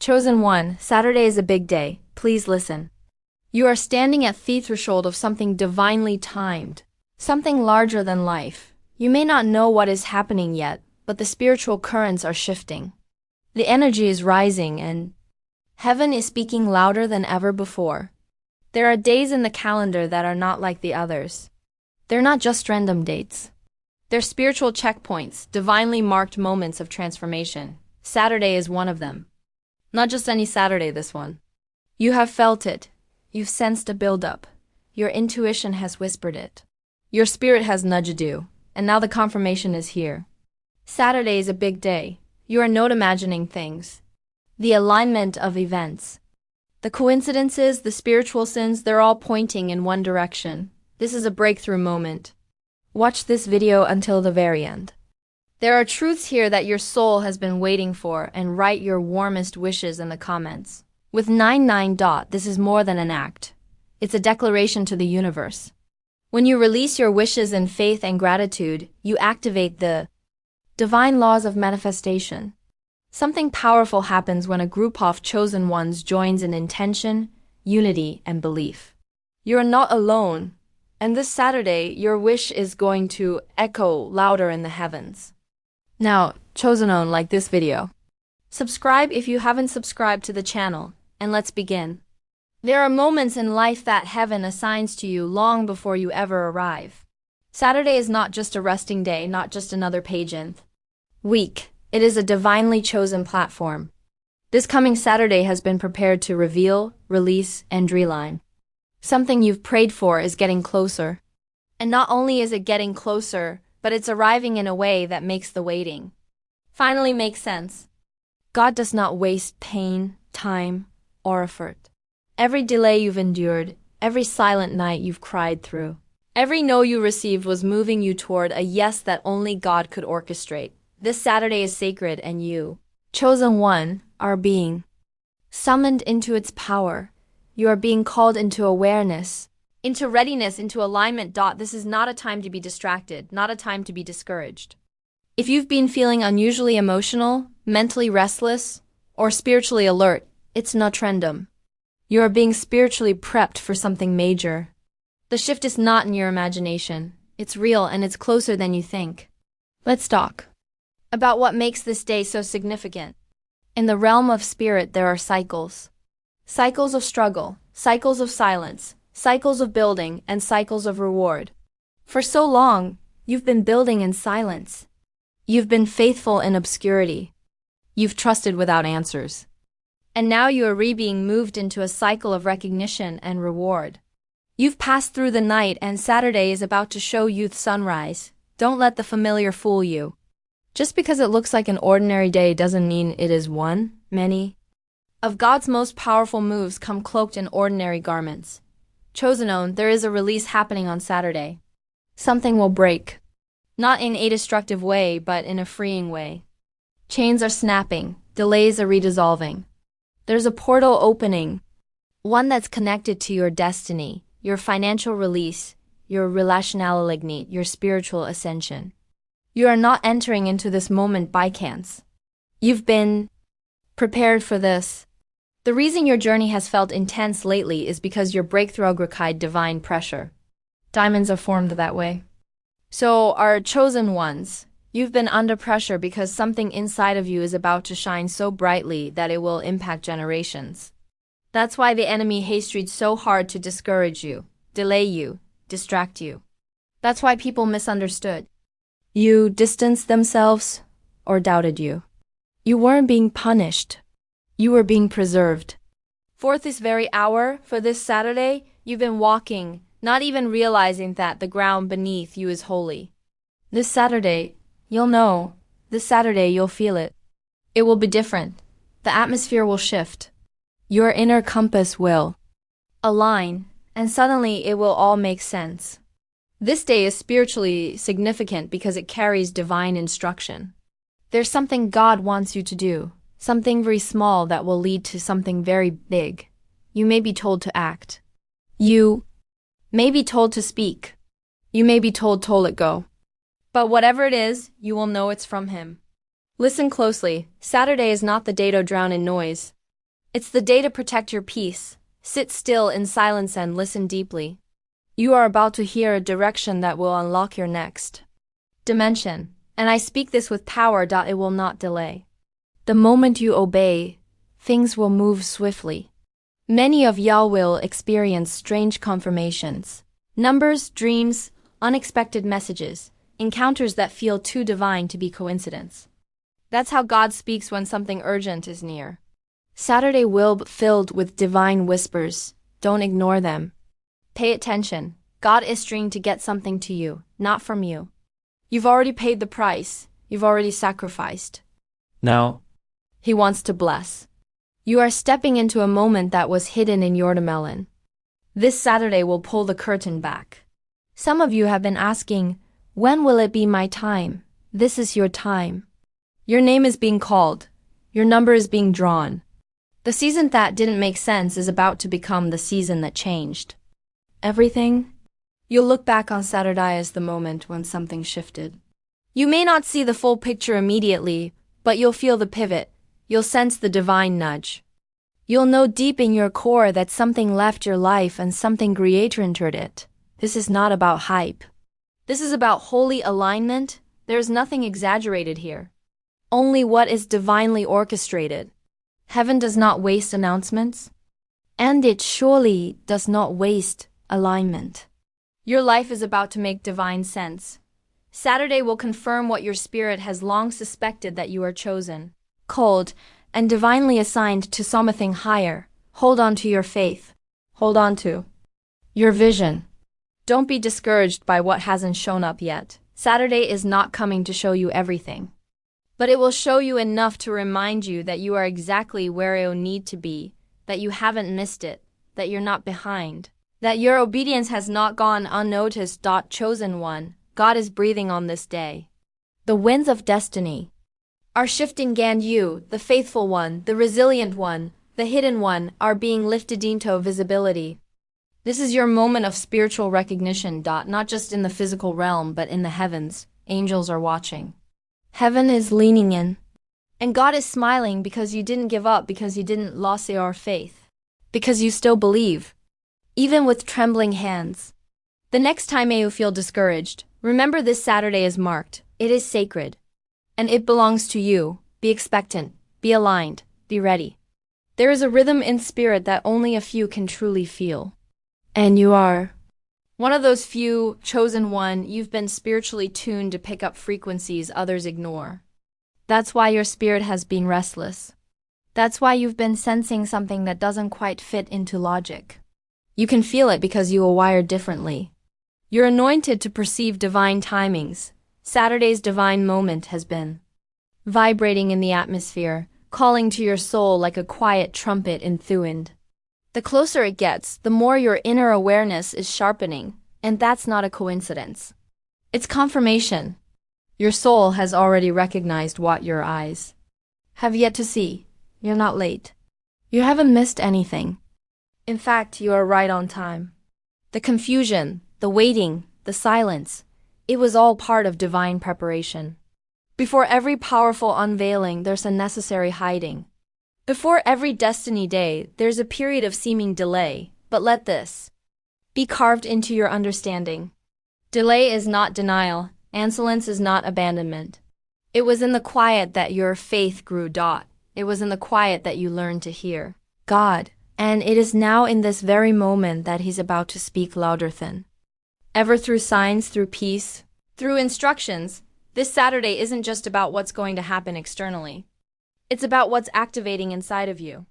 Chosen one, Saturday is a big day. Please listen. You are standing at the threshold of something divinely timed, something larger than life. You may not know what is happening yet, but the spiritual currents are shifting. The energy is rising and heaven is speaking louder than ever before. There are days in the calendar that are not like the others. They're not just random dates. They're spiritual checkpoints, divinely marked moments of transformation. Saturday is one of them. Not just any Saturday, this one. You have felt it. You've sensed a build-up. Your intuition has whispered it. Your spirit has nudged you, and now the confirmation is here. Saturday is a big day. You are not imagining things. The alignment of events. The coincidences, the spiritual sins, they're all pointing in one direction. This is a breakthrough moment. Watch this video until the very end. There are truths here that your soul has been waiting for, and write your warmest wishes in the comments. With 99. This is more than an act. It's a declaration to the universe. When you release your wishes in faith and gratitude, you activate the divine laws of manifestation. Something powerful happens when a group of chosen ones joins in intention, unity, and belief. You are not alone, and this Saturday, your wish is going to echo louder in the heavens. Now, chosen one, like this video. Subscribe if you haven't subscribed to the channel, and let's begin. There are moments in life that heaven assigns to you long before you ever arrive. Saturday is not just a resting day, not just another page in week. It is a divinely chosen platform. This coming Saturday has been prepared to reveal, release, and realign. Something you've prayed for is getting closer. And not only is it getting closer, but it's arriving in a way that makes the waiting finally make sense. God does not waste pain, time, or effort. Every delay you've endured, every silent night you've cried through, every no you received was moving you toward a yes that only God could orchestrate. This Saturday is sacred, and you, chosen one, are being summoned into its power. You are being called into awareness, into readiness, into alignment. This is not a time to be distracted, not a time to be discouraged. If you've been feeling unusually emotional, mentally restless, or spiritually alert, it's not random. You are being spiritually prepped for something major. The shift is not in your imagination. It's real, and it's closer than you think. Let's talk about what makes this day so significant. In the realm of spirit, there are cycles. Cycles of struggle, cycles of silence, cycles of building, and cycles of reward. For so long, you've been building in silence. You've been faithful in obscurity. You've trusted without answers. And now you are being moved into a cycle of recognition and reward. You've passed through the night, and Saturday is about to show you the sunrise. Don't let the familiar fool you. Just because it looks like an ordinary day doesn't mean it is one. Many of God's most powerful moves come cloaked in ordinary garments. Chosen one, there is a release happening on Saturday. Something will break. Not in a destructive way, but in a freeing way. Chains are snapping. Delays are redissolving. There's a portal opening. One that's connected to your destiny, your financial release, your relational ignite, your spiritual ascension. You are not entering into this moment by chance. You've been prepared for this. The reason your journey has felt intense lately is because your breakthrough required divine pressure. Diamonds are formed that way. So, our chosen ones, you've been under pressure because something inside of you is about to shine so brightly that it will impact generations. That's why the enemy hasted so hard to discourage you, delay you, distract you. That's why people misunderstood you, distanced themselves, or doubted you. You weren't being punished. You were being preserved. For this very hour, for this Saturday, you've been walking, not even realizing that the ground beneath you is holy. This Saturday, you'll know. This Saturday, you'll feel it. It will be different. The atmosphere will shift. Your inner compass will align, and suddenly it will all make sense. This day is spiritually significant because it carries divine instruction. There's something God wants you to do, something very small that will lead to something very big. You may be told to act. You may be told to speak. You may be told to let it go. But whatever it is, you will know it's from Him. Listen closely. Saturday is not the day to drown in noise. It's the day to protect your peace. Sit still in silence and listen deeply. You are about to hear a direction that will unlock your next dimension. And I speak this with power. It will not delay. The moment you obey, things will move swiftly. Many of y'all will experience strange confirmations. Numbers, dreams, unexpected messages, encounters that feel too divine to be coincidence. That's how God speaks when something urgent is near. Saturday will be filled with divine whispers. Don't ignore them. Pay attention. God is trying to get something to you, not from you. You've already paid the price. You've already sacrificed. Now, He wants to bless. You are stepping into a moment that was hidden in your melon. This Saturday will pull the curtain back. Some of you have been asking, when will it be my time? This is your time. Your name is being called. Your number is being drawn. The season that didn't make sense is about to become the season that changed everything. You'll look back on Saturday as the moment when something shifted. You may not see the full picture immediately, but you'll feel the pivot. You'll sense the divine nudge. You'll know deep in your core that something left your life and something greater entered it. This is not about hype. This is about holy alignment. There's nothing exaggerated here. Only what is divinely orchestrated. Heaven does not waste announcements, and it surely does not waste alignment. Your life is about to make divine sense. Saturday will confirm what your spirit has long suspected, that you are chosen, called, and divinely assigned to something higher. Hold on to your faith. Hold on to your vision. Don't be discouraged by what hasn't shown up yet. Saturday is not coming to show you everything, but it will show you enough to remind you that you are exactly where you need to be, that you haven't missed it, that you're not behind, that your obedience has not gone unnoticed. Chosen one, God is breathing on this day. The winds of destiny are shifting, and you, the faithful one, the resilient one, the hidden one, are being lifted into visibility. This is your moment of spiritual recognition. Not just in the physical realm, but in the heavens. Angels are watching. Heaven is leaning in. And God is smiling because you didn't give up, because you didn't lose your faith, because you still believe, even with trembling hands. The next time you feel discouraged, remember this Saturday is marked. It is sacred. And it belongs to you. Be expectant. Be aligned. Be ready. There is a rhythm in spirit that only a few can truly feel. And you are one of those few, chosen one. You've been spiritually tuned to pick up frequencies others ignore. That's why your spirit has been restless. That's why you've been sensing something that doesn't quite fit into logic. You can feel it because you are wired differently. You're anointed to perceive divine timings. Saturday's divine moment has been vibrating in the atmosphere, calling to your soul like a quiet trumpet in Thuind. The closer it gets, the more your inner awareness is sharpening, and that's not a coincidence. It's confirmation. Your soul has already recognized what your eyes have yet to see. You're not late. You haven't missed anything. In fact, you are right on time. The confusion, the waiting, the silence, it was all part of divine preparation. Before every powerful unveiling, there's a necessary hiding. Before every destiny day, there's a period of seeming delay, but let this be carved into your understanding. Delay is not denial, insolence is not abandonment. It was in the quiet that your faith grew. It was in the quiet that you learned to hear God, and it is now in this very moment that He's about to speak louder than ever, through signs, through peace, through instructions. This Saturday isn't just about what's going to happen externally. It's about what's activating inside of you.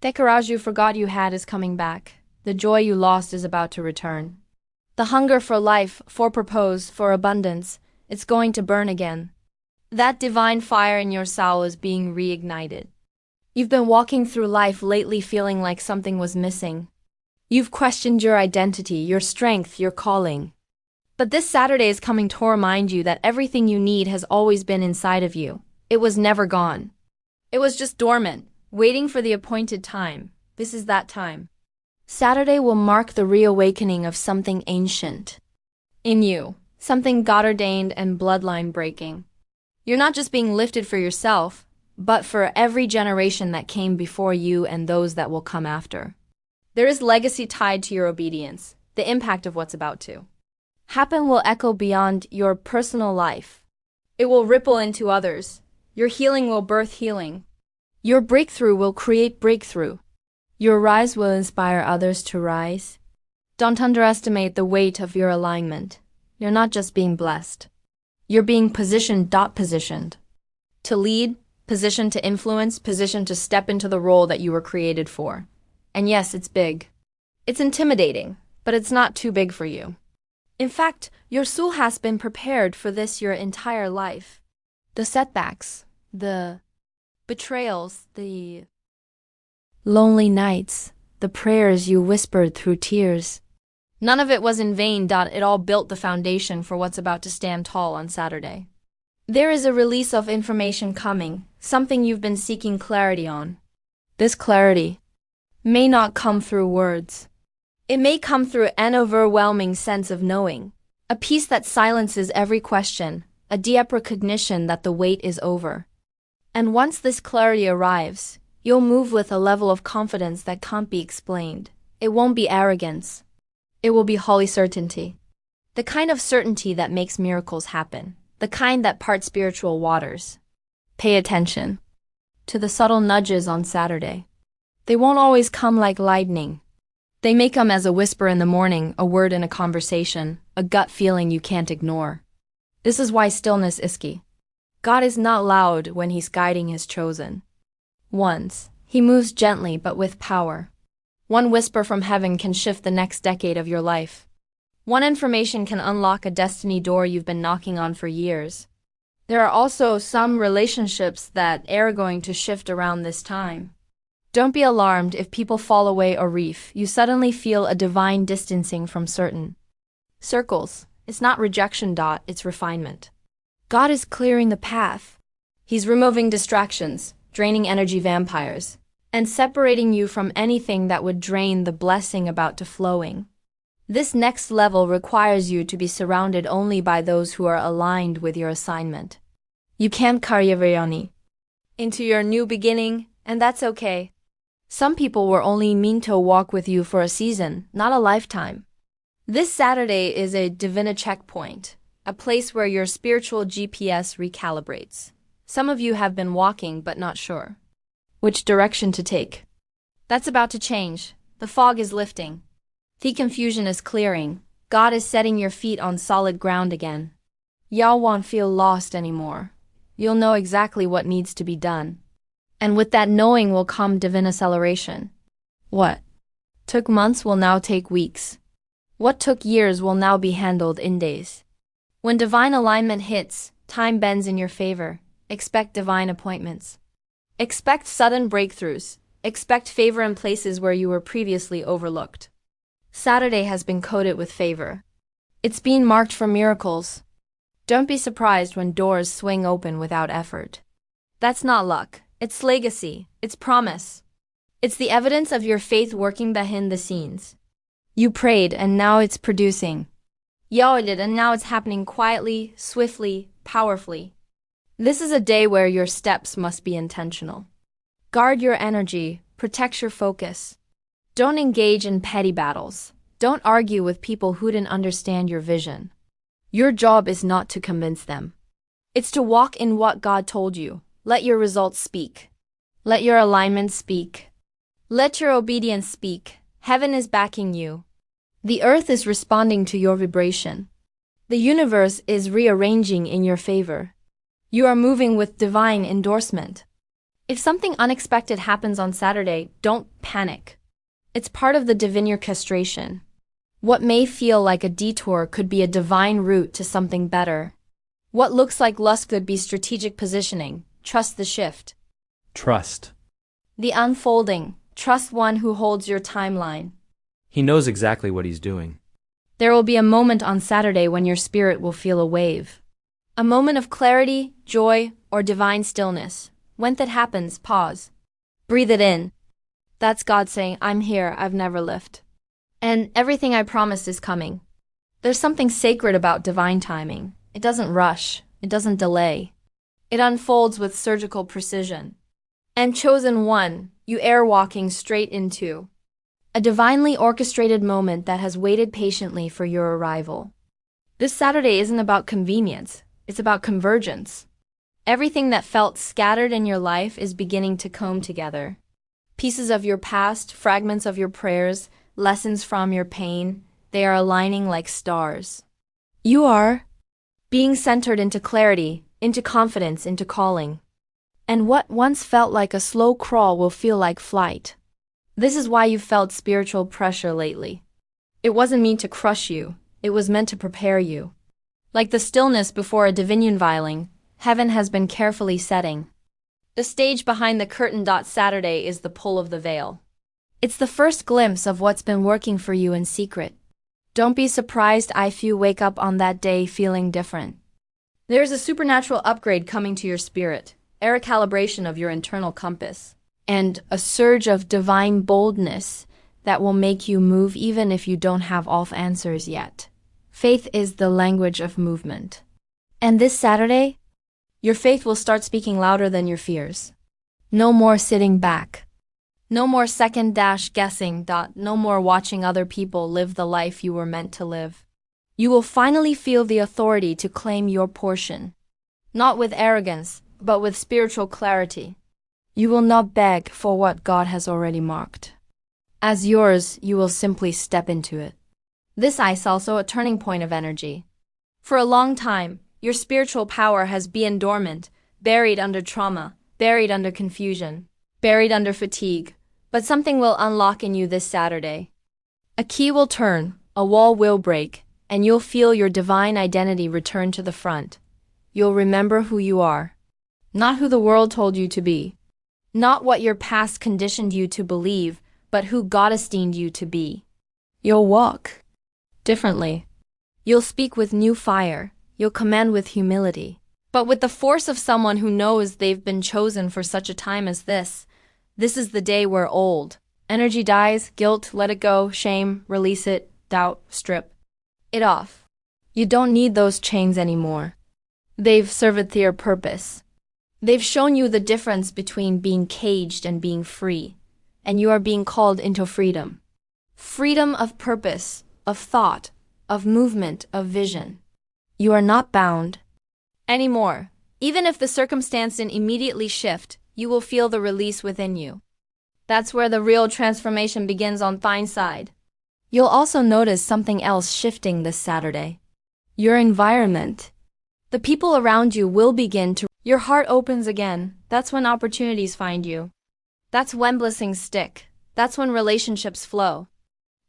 The courage you forgot you had is coming back. The joy you lost is about to return. The hunger for life, for purpose, for abundance, it's going to burn again. That divine fire in your soul is being reignited. You've been walking through life lately feeling like something was missing. You've questioned your identity, your strength, your calling. But this Saturday is coming to remind you that everything you need has always been inside of you. It was never gone. It was just dormant, waiting for the appointed time. This is that time. Saturday will mark the reawakening of something ancient in you, something God ordained and bloodline breaking. You're not just being lifted for yourself, but for every generation that came before you and those that will come after. There is legacy tied to your obedience. The impact of what's about to happen will echo beyond your personal life. It will ripple into others. Your healing will birth healing. Your breakthrough will create breakthrough. Your rise will inspire others to rise. Don't underestimate the weight of your alignment. You're not just being blessed. You're being positioned to lead, positioned to influence, positioned to step into the role that you were created for. And yes, it's big. It's intimidating, but it's not too big for you. In fact, your soul has been prepared for this your entire life. The setbacks, the betrayals, the lonely nights, the prayers you whispered through tears. None of it was in vain. It all built the foundation for what's about to stand tall on Saturday. There is a release of information coming, something you've been seeking clarity on. This clarity may not come through words. It may come through an overwhelming sense of knowing, a peace that silences every question, a deep recognition that the wait is over. And once this clarity arrives, you'll move with a level of confidence that can't be explained. It won't be arrogance. It will be holy certainty. The kind of certainty that makes miracles happen. The kind that parts spiritual waters. Pay attention to the subtle nudges on Saturday. They won't always come like lightning. They may come as a whisper in the morning, a word in a conversation, a gut feeling you can't ignore. This is why stillness is key. God is not loud when He's guiding His chosen ones. He moves gently but with power. One whisper from heaven can shift the next decade of your life. One information can unlock a destiny door you've been knocking on for years. There are also some relationships that are going to shift around this time. Don't be alarmed if people fall away or reef. You suddenly feel a divine distancing from certain circles. It's not rejection. It's refinement. God is clearing the path. He's removing distractions, draining energy vampires, and separating you from anything that would drain the blessing about to flowing. This next level requires you to be surrounded only by those who are aligned with your assignment. You can't carry into your new beginning, and that's okay. Some people were only meant to walk with you for a season, not a lifetime. This Saturday is a divina checkpoint, a place where your spiritual GPS recalibrates. Some of you have been walking but not sure which direction to take. That's about to change. The fog is lifting. The confusion is clearing. God is setting your feet on solid ground again. Y'all won't feel lost anymore. You'll know exactly what needs to be done. And with that knowing will come divine acceleration. What took months will now take weeks. What took years will now be handled in days. When divine alignment hits, time bends in your favor. Expect divine appointments. Expect sudden breakthroughs. Expect favor in places where you were previously overlooked. Saturday has been coated with favor. It's been marked for miracles. Don't be surprised when doors swing open without effort. That's not luck. It's legacy. It's promise. It's the evidence of your faith working behind the scenes. You prayed and now it's producing. Y'all did and now it's happening quietly, swiftly, powerfully. This is a day where your steps must be intentional. Guard your energy. Protect your focus. Don't engage in petty battles. Don't argue with people who didn't understand your vision. Your job is not to convince them. It's to walk in what God told you. Let your results speak. Let your alignment speak. Let your obedience speak. Heaven is backing you. The earth is responding to your vibration. The universe is rearranging in your favor. You are moving with divine endorsement. If something unexpected happens on Saturday, don't panic. It's part of the divine orchestration. What may feel like a detour could be a divine route to something better. What looks like lust could be strategic positioning. Trust the shift. Trust. The unfolding. Trust one who holds your timeline. He knows exactly what he's doing. There will be a moment on Saturday when your spirit will feel a wave. A moment of clarity, joy, or divine stillness. When that happens, pause. Breathe it in. That's God saying, I'm here, I've never left. And everything I promised is coming. There's something sacred about divine timing. It doesn't rush. It doesn't delay. It unfolds with surgical precision. And chosen one, you are walking straight into a divinely orchestrated moment that has waited patiently for your arrival. This Saturday isn't about convenience, it's about convergence. Everything that felt scattered in your life is beginning to come together. Pieces of your past, fragments of your prayers, lessons from your pain, they are aligning like stars. You are being centered into clarity, into confidence, into calling. And what once felt like a slow crawl will feel like flight. This is why you felt spiritual pressure lately. It wasn't meant to crush you, it was meant to prepare you. Like the stillness before a divine unveiling, heaven has been carefully setting. The stage behind the curtain. Saturday is the pull of the veil. It's the first glimpse of what's been working for you in secret. Don't be surprised if you wake up on that day feeling different. There's a supernatural upgrade coming to your spirit, a recalibration of your internal compass, and a surge of divine boldness that will make you move even if you don't have all the answers yet. Faith is the language of movement. And this Saturday, your faith will start speaking louder than your fears. No more sitting back. No more second-guessing. No more watching other people live the life you were meant to live. You will finally feel the authority to claim your portion. Not with arrogance, but with spiritual clarity. You will not beg for what God has already marked. As yours, you will simply step into it. This is also a turning point of energy. For a long time, your spiritual power has been dormant, buried under trauma, buried under confusion, buried under fatigue. But something will unlock in you this Saturday. A key will turn, a wall will break, and you'll feel your divine identity return to the front. You'll remember who you are. Not who the world told you to be. Not what your past conditioned you to believe, but who God esteemed you to be. You'll walk differently. You'll speak with new fire. You'll command with humility. But with the force of someone who knows they've been chosen for such a time as this. This is the day where old energy dies, guilt, let it go, shame, release it, doubt, strip it off. You don't need those chains anymore. They've served their purpose. They've shown you the difference between being caged and being free, and you are being called into freedom. Freedom of purpose, of thought, of movement, of vision. You are not bound anymore. Even if the circumstance didn't immediately shift, you will feel the release within you. That's where the real transformation begins on thine side. You'll also notice something else shifting this Saturday. Your environment. The people around you will begin to. Your heart opens again. That's when opportunities find you. That's when blessings stick. That's when relationships flow.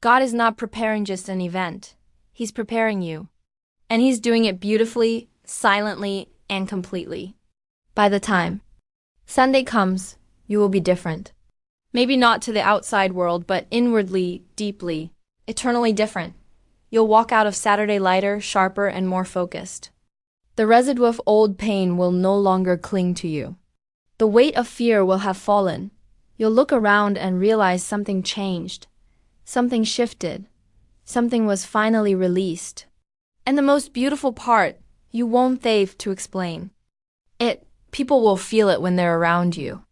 God is not preparing just an event. He's preparing you. And He's doing it beautifully, silently, and completely. By the time Sunday comes, you will be different. Maybe not to the outside world, but inwardly, deeply, eternally different. You'll walk out of Saturday lighter, sharper, and more focused. The residue of old pain will no longer cling to you. The weight of fear will have fallen. You'll look around and realize something changed. Something shifted. Something was finally released. And the most beautiful part, you won't have to explain it. People will feel it when they're around you.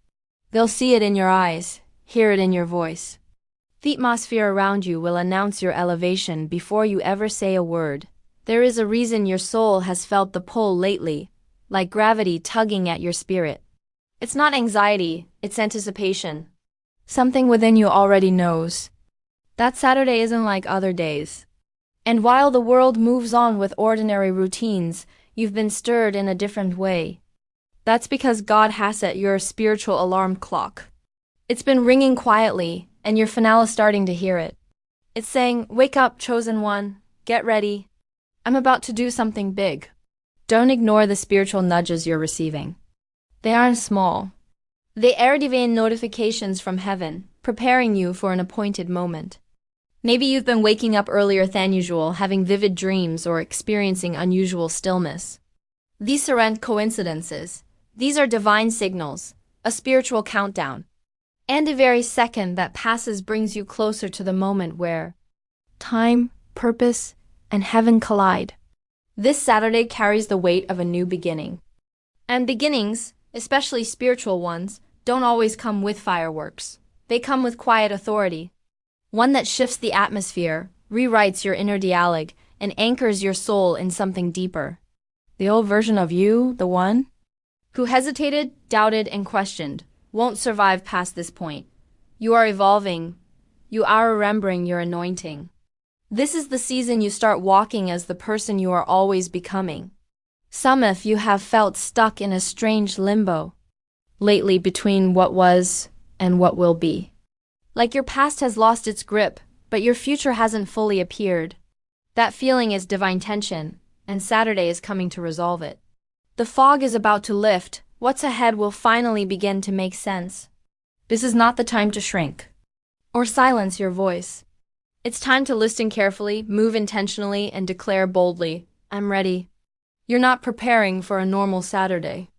They'll see it in your eyes, hear it in your voice. The atmosphere around you will announce your elevation before you ever say a word. There is a reason your soul has felt the pull lately, like gravity tugging at your spirit. It's not anxiety, it's anticipation. Something within you already knows that Saturday isn't like other days. And while the world moves on with ordinary routines, you've been stirred in a different way. That's because God has set your spiritual alarm clock. It's been ringing quietly, and your finale starting to hear it. It's saying, wake up, chosen one, get ready. I'm about to do something big. Don't ignore the spiritual nudges you're receiving. They aren't small. They are divine notifications from heaven, preparing you for an appointed moment. Maybe you've been waking up earlier than usual, having vivid dreams or experiencing unusual stillness. These aren't coincidences. These are divine signals, a spiritual countdown. And a very second that passes brings you closer to the moment where time, purpose, and heaven collide. This Saturday carries the weight of a new beginning. And beginnings, especially spiritual ones, don't always come with fireworks. They come with quiet authority. One that shifts the atmosphere, rewrites your inner dialogue, and anchors your soul in something deeper. The old version of you, the one who hesitated, doubted, and questioned, won't survive past this point. You are evolving. You are remembering your anointing. This is the season you start walking as the person you are always becoming. Some of you have felt stuck in a strange limbo lately between what was and what will be. Like your past has lost its grip, but your future hasn't fully appeared. That feeling is divine tension, and Saturday is coming to resolve it. The fog is about to lift. What's ahead will finally begin to make sense. This is not the time to shrink or silence your voice. It's time to listen carefully, move intentionally, and declare boldly, I'm ready. You're not preparing for a normal Saturday.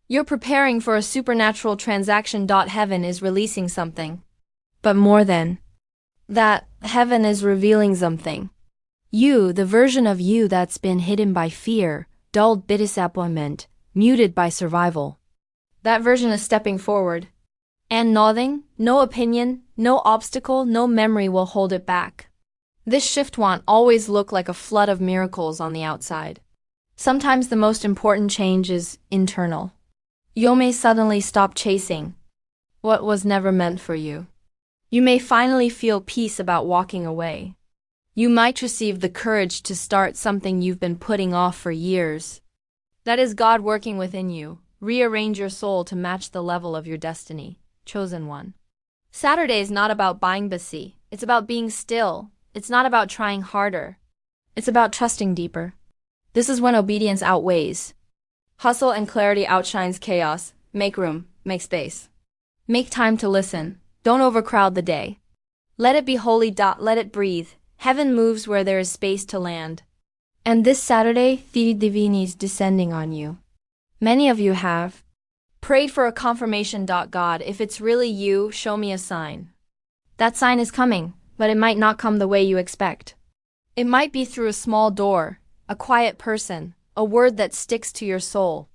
You're preparing for a supernatural transaction. Heaven is releasing something. But more than that, heaven is revealing something. You, the version of you that's been hidden by fear, dulled by disappointment, muted by survival. That version is stepping forward. And nothing, no opinion, no obstacle, no memory will hold it back. This shift won't always look like a flood of miracles on the outside. Sometimes the most important change is internal. You may suddenly stop chasing what was never meant for you. You may finally feel peace about walking away. You might receive the courage to start something you've been putting off for years. That is God working within you. Rearrange your soul to match the level of your destiny, chosen one. Saturday is not about being busy. It's about being still. It's not about trying harder. It's about trusting deeper. This is when obedience outweighs hustle and clarity outshines chaos. Make room, make space. Make time to listen. Don't overcrowd the day. Let it be holy. Let it breathe. Heaven moves where there is space to land. And this Saturday, the divine is descending on you. Many of you have prayed for a confirmation. God, if it's really you, show me a sign. That sign is coming, but it might not come the way you expect. It might be through a small door, a quiet person, a word that sticks to your soul.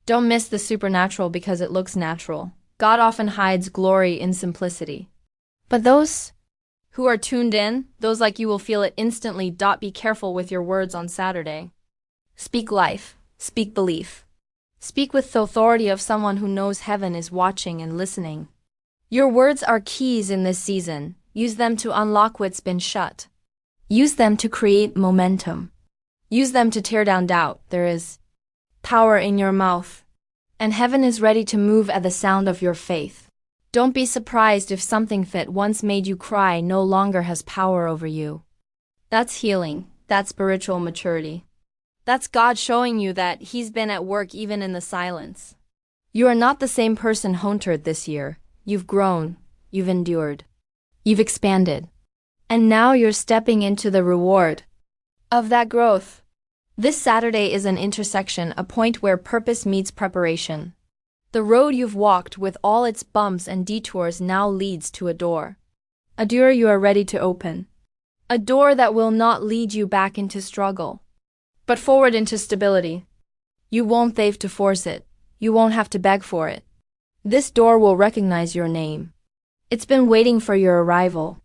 Don't miss the supernatural because it looks natural. God often hides glory in simplicity. But those who are tuned in, those like you will feel it instantly. Be careful with your words on Saturday. Speak life, speak belief. Speak with the authority of someone who knows heaven is watching and listening. Your words are keys in this season. Use them to unlock what's been shut. Use them to create momentum. Use them to tear down doubt. There is power in your mouth, and heaven is ready to move at the sound of your faith. Don't be surprised if something that once made you cry no longer has power over you. That's healing. That's spiritual maturity. That's God showing you that He's been at work even in the silence. You are not the same person hunted this year. You've grown. You've endured. You've expanded. And now you're stepping into the reward of that growth. This Saturday is an intersection, a point where purpose meets preparation. The road you've walked with all its bumps and detours now leads to a door. A door you are ready to open. A door that will not lead you back into struggle, but forward into stability. You won't have to force it. You won't have to beg for it. This door will recognize your name. It's been waiting for your arrival.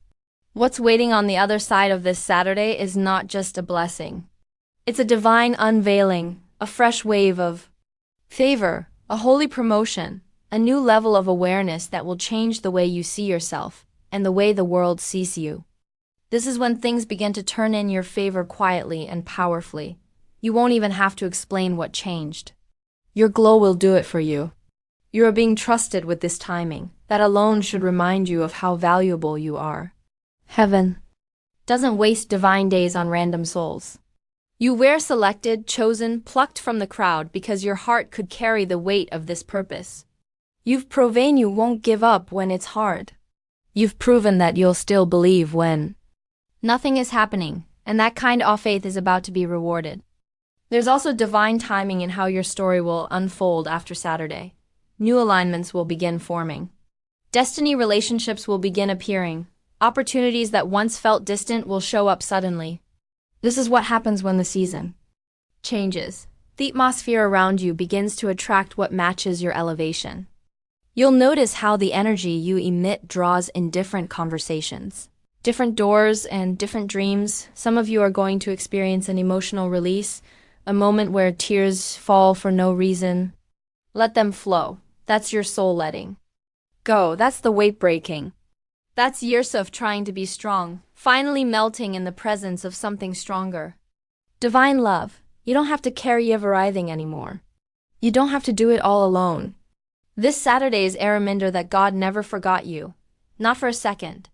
What's waiting on the other side of this Saturday is not just a blessing. It's a divine unveiling, a fresh wave of favor, a holy promotion, a new level of awareness that will change the way you see yourself and the way the world sees you. This is when things begin to turn in your favor quietly and powerfully. You won't even have to explain what changed. Your glow will do it for you. You are being trusted with this timing. That alone should remind you of how valuable you are. Heaven doesn't waste divine days on random souls. You were selected, chosen, plucked from the crowd because your heart could carry the weight of this purpose. You've proven you won't give up when it's hard. You've proven that you'll still believe when nothing is happening, and that kind of faith is about to be rewarded. There's also divine timing in how your story will unfold after Saturday. New alignments will begin forming. Destiny relationships will begin appearing. Opportunities that once felt distant will show up suddenly. This is what happens when the season changes. The atmosphere around you begins to attract what matches your elevation. You'll notice how the energy you emit draws in different conversations, different doors, and different dreams. Some of you are going to experience an emotional release, a moment where tears fall for no reason. Let them flow. That's your soul letting go. That's the weight breaking. That's years of trying to be strong, finally melting in the presence of something stronger. Divine love. You don't have to carry everything anymore. You don't have to do it all alone. This Saturday is a reminder that God never forgot you. Not for a second.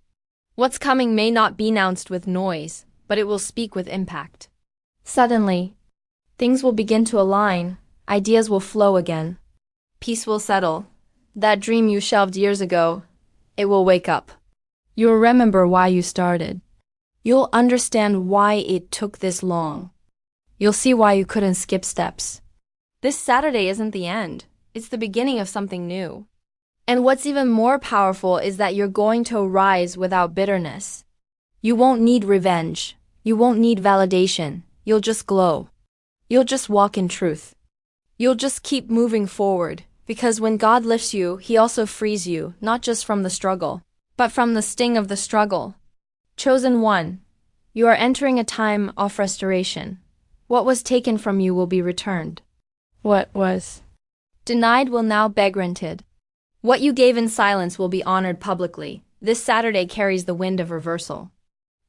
What's coming may not be announced with noise, but it will speak with impact. Suddenly, things will begin to align, ideas will flow again. Peace will settle. That dream you shelved years ago, it will wake up. You'll remember why you started. You'll understand why it took this long. You'll see why you couldn't skip steps. This Saturday isn't the end. It's the beginning of something new. And what's even more powerful is that you're going to rise without bitterness. You won't need revenge. You won't need validation. You'll just glow. You'll just walk in truth. You'll just keep moving forward, because when God lifts you, He also frees you, not just from the struggle, but from the sting of the struggle. Chosen one, you are entering a time of restoration. What was taken from you will be returned. What was denied will now be granted. What you gave in silence will be honored publicly. This Saturday carries the wind of reversal.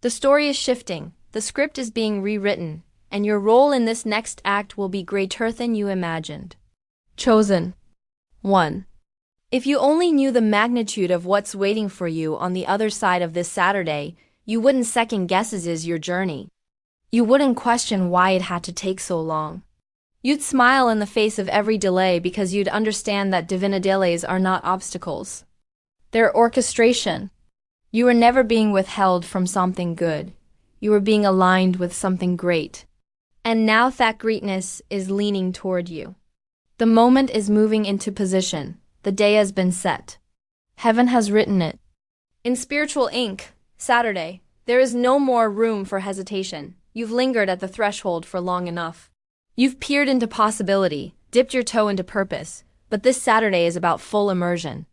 The story is shifting, the script is being rewritten, and your role in this next act will be greater than you imagined. Chosen one. If you only knew the magnitude of what's waiting for you on the other side of this Saturday, you wouldn't second guess your journey. You wouldn't question why it had to take so long. You'd smile in the face of every delay because you'd understand that divine delays are not obstacles. They're orchestration. You were never being withheld from something good. You were being aligned with something great. And now that greatness is leaning toward you. The moment is moving into position. The day has been set. Heaven has written it. In spiritual ink, Saturday, there is no more room for hesitation. You've lingered at the threshold for long enough. You've peered into possibility, dipped your toe into purpose, but this Saturday is about full immersion.